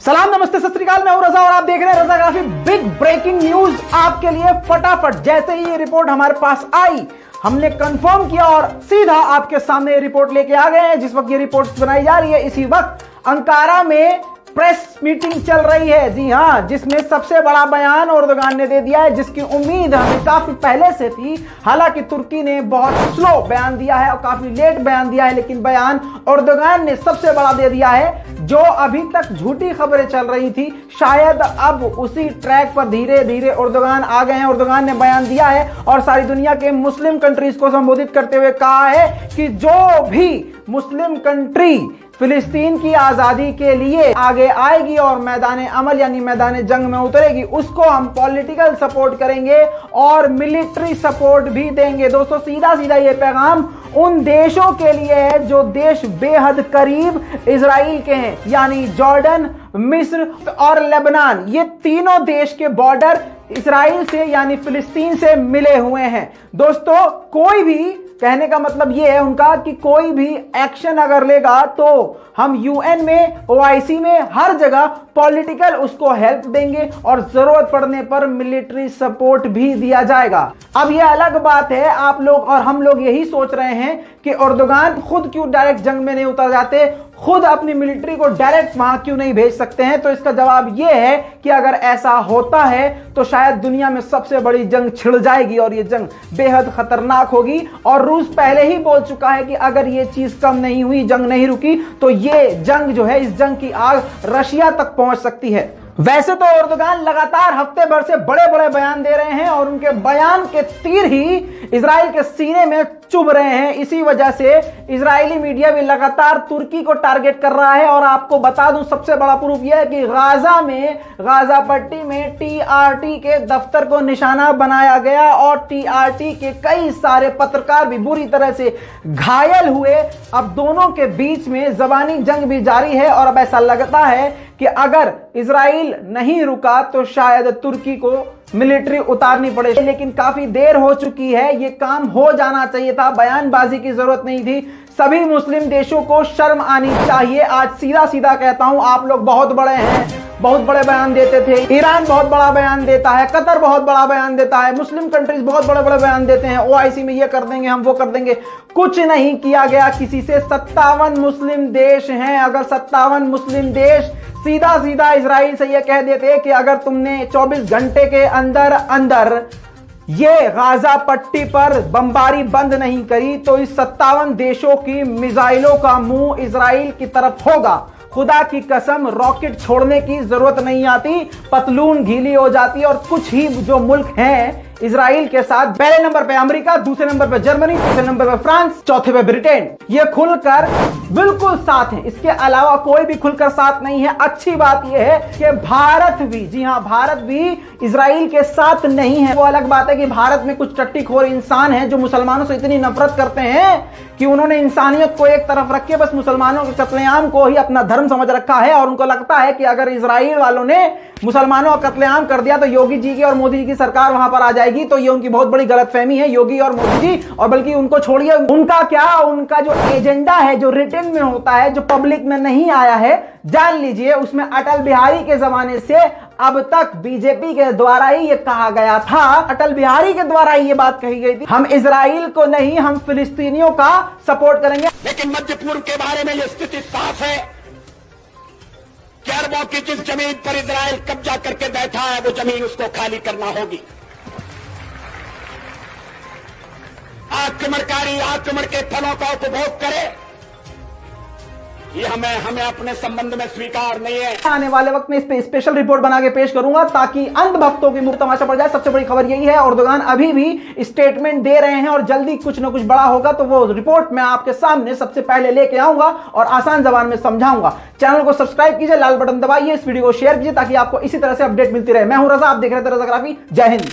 सलाम नमस्ते सत श्री अकाल, मैं हूं रजा और आप देख रहे हैं रजाग्राफी। बिग ब्रेकिंग न्यूज आपके लिए फटाफट। जैसे ही ये रिपोर्ट हमारे पास आई हमने कंफर्म किया और सीधा आपके सामने ये रिपोर्ट लेके आ गए हैं। जिस वक्त ये रिपोर्ट बनाई जा रही है इसी वक्त अंकारा में प्रेस मीटिंग चल रही है। जी हां, जिसमें सबसे बड़ा बयान एर्दोगान ने दे दिया है, जिसकी उम्मीद हमें काफी पहले से थी। हालांकि तुर्की ने बहुत स्लो बयान दिया है और काफी लेट बयान दिया है, लेकिन बयान एर्दोगान ने सबसे बड़ा दे दिया है। जो अभी तक झूठी खबरें चल रही थी, शायद अब उसी ट्रैक पर धीरे धीरे एर्दोगान आ गए हैं। एर्दोगान ने बयान दिया है और सारी दुनिया के मुस्लिम कंट्रीज को संबोधित करते हुए कहा है कि जो भी मुस्लिम कंट्री फिलिस्तीन की आजादी के लिए आगे आएगी और मैदान अमल यानी मैदान जंग में उतरेगी, उसको हम पॉलिटिकल सपोर्ट करेंगे और मिलिट्री सपोर्ट भी देंगे। दोस्तों, सीधा सीधा ये पैगाम उन देशों के लिए है जो देश बेहद करीब इजराइल के हैं, यानी जॉर्डन, मिस्र और लेबनान। ये तीनों देश के बॉर्डर इजराइल से यानी फिलिस्तीन से मिले हुए हैं। दोस्तों, कोई भी कहने का मतलब यह है उनका कि कोई भी एक्शन अगर लेगा तो हम यूएन में, ओआईसी में, हर जगह पॉलिटिकल उसको हेल्प देंगे और जरूरत पड़ने पर मिलिट्री सपोर्ट भी दिया जाएगा। अब यह अलग बात है, आप लोग और हम लोग यही सोच रहे हैं कि एर्दोगान खुद क्यों डायरेक्ट जंग में नहीं उतर जाते, खुद अपनी मिलिट्री को डायरेक्ट वहां क्यों नहीं भेज सकते हैं। तो इसका जवाब यह है कि अगर ऐसा होता है तो शायद दुनिया में सबसे बड़ी जंग छिड़ जाएगी और यह जंग बेहद खतरनाक होगी। और रूस पहले ही बोल चुका है कि अगर यह चीज कम नहीं हुई, जंग नहीं रुकी, तो यह जंग जो है, इस जंग की आग रशिया तक पहुंच सकती है। वैसे तो एर्दोगान लगातार हफ्ते भर से बड़े बड़े बयान दे रहे हैं और उनके बयान के तीर ही इजराइल के सीने में चुभ रहे हैं। इसी वजह से इजरायली मीडिया भी लगातार तुर्की को टारगेट कर रहा है। और आपको बता दूं, सबसे बड़ा प्रूफ यह है कि गाजा में, गाजा पट्टी में टीआरटी के दफ्तर को निशाना बनाया गया और टीआरटी के कई सारे पत्रकार भी बुरी तरह से घायल हुए। अब दोनों के बीच में जबानी जंग भी जारी है और अब ऐसा लगता है कि अगर इजराइल नहीं रुका तो शायद तुर्की को मिलिट्री उतारनी पड़े। लेकिन काफी देर हो चुकी है, ये काम हो जाना चाहिए था, बयानबाजी की जरूरत नहीं थी। सभी मुस्लिम देशों को शर्म आनी चाहिए। आज सीधा सीधा कहता हूं, आप लोग बहुत बड़े हैं, बहुत बड़े बयान देते थे। ईरान बहुत बड़ा बयान देता है, कतर बहुत बड़ा बयान देता है, मुस्लिम कंट्रीज बहुत बड़े बड़े बयान देते हैं, ओआईसी में ये कर देंगे, हम वो कर देंगे। कुछ नहीं किया गया किसी से। 57 मुस्लिम देश हैं। अगर 57 मुस्लिम देश सीधा सीधा इजराइल से ये कह देते कि अगर तुमने 24 घंटे के अंदर अंदर ये गाजा पट्टी पर बमबारी बंद नहीं करी तो इस 57 देशों की मिसाइलों का मुंह इजराइल की तरफ होगा। खुदा की कसम, रॉकेट छोड़ने की जरूरत नहीं आती, पतलून गीली हो जाती और कुछ ही जो मुल्क हैं इजराइल के साथ, पहले नंबर पे अमेरिका, दूसरे नंबर पे जर्मनी, तीसरे नंबर पे फ्रांस, चौथे पे ब्रिटेन, ये खुलकर बिल्कुल साथ है। इसके अलावा कोई भी खुलकर साथ नहीं है। अच्छी बात यह है कि भारत भी, जी हां, भारत भी इजराइल के साथ नहीं है। वो अलग बात है कि भारत में कुछ टट्टीखोर इंसान हैं जो मुसलमानों से इतनी नफरत करते हैं कि उन्होंने इंसानियत को एक तरफ रख के बस मुसलमानों के कत्लेआम को ही अपना धर्म समझ रखा है। और उनको लगता है कि अगर इजराइल वालों ने मुसलमानों का कत्लेआम कर दिया तो योगी जी की और मोदी जी की सरकार वहां पर आ जाएगी। तो ये उनकी बहुत बड़ी गलतफहमी है, योगी और मोदी जी। और बल्कि उनको छोड़िए, उनका क्या, उनका जो एजेंडा है, जो रिटन में होता है, जो पब्लिक में नहीं आया है, जान लीजिए उसमें अटल बिहारी के जमाने से अब तक बीजेपी के द्वारा ही ये कहा गया था, अटल बिहारी के द्वारा ही ये बात कही गई थी, हम इजराइल को नहीं, हम फिलिस्तीनियों का सपोर्ट करेंगे। लेकिन मध्य पूर्व के बारे में यह स्थिति साफ है कि अरबों की जिस जमीन पर इजराइल कब्जा करके बैठा है वो जमीन उसको खाली करना होगी। आक्रमणकारी आक्रमण के फलों का उपभोग करे, ये हमें अपने संबंध में स्वीकार नहीं है। आने वाले वक्त में इस पे स्पेशल रिपोर्ट बना के पेश करूंगा ताकि अंधभक्तों की मुंह तमाशा पड़ जाए। सबसे बड़ी खबर यही है, एर्दोगान अभी भी स्टेटमेंट दे रहे हैं और जल्दी कुछ ना कुछ बड़ा होगा तो वो रिपोर्ट मैं आपके सामने सबसे पहले लेके आऊंगा और आसान जबान में समझाऊंगा। चैनल को सब्सक्राइब कीजिए, लाल बटन दबाइए, इस वीडियो को शेयर कीजिए ताकि आपको इसी तरह से अपडेट मिलती रहे। मैं हूं रजा, आप देख रहे थे रजाग्राफी। जय हिंद।